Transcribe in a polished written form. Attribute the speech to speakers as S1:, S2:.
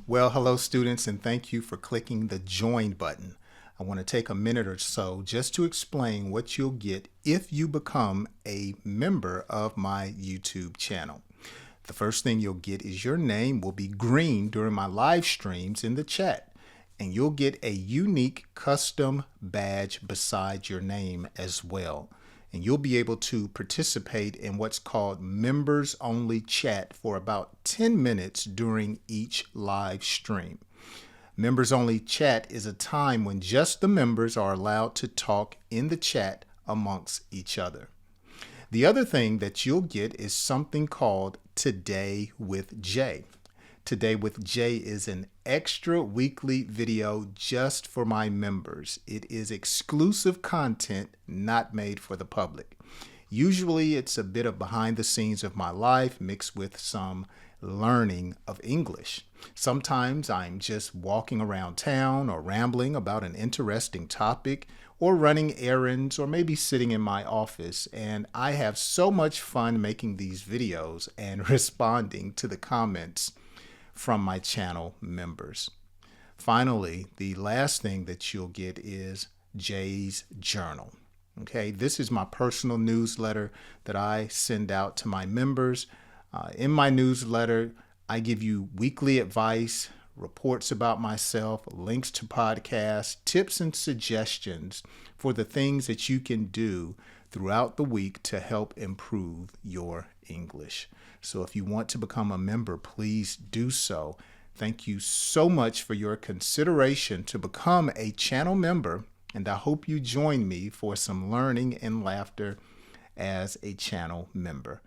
S1: Well, hello students, and thank you for clicking the join button. I want to take a minute or so just to explain what you'll get if you become a member of my YouTube channel. The first thing you'll get is your name will be green during my live streams in the chat, and you'll get a unique custom badge beside your name as well. And you'll be able to participate in what's called members only chat for about 10 minutes during each live stream. Members only chat is a time when just the members are allowed to talk in the chat amongst each other. The other thing that you'll get is something called Today with Jay. Today with Jay is an extra weekly video just for my members. It is exclusive content not made for the public. Usually it's a bit of behind the scenes of my life mixed with some learning of English. Sometimes I'm just walking around town or rambling about an interesting topic or running errands or maybe sitting in my office, and I have so much fun making these videos and responding to the comments from my channel members. Finally, the last thing that you'll get is Jay's Journal. Okay, this is my personal newsletter that I send out to my members. In my newsletter, I give you weekly advice, reports about myself, links to podcasts, tips and suggestions for the things that you can do throughout the week to help improve your English. So if you want to become a member, please do so. Thank you so much for your consideration to become a channel member, and I hope you join me for some learning and laughter as a channel member.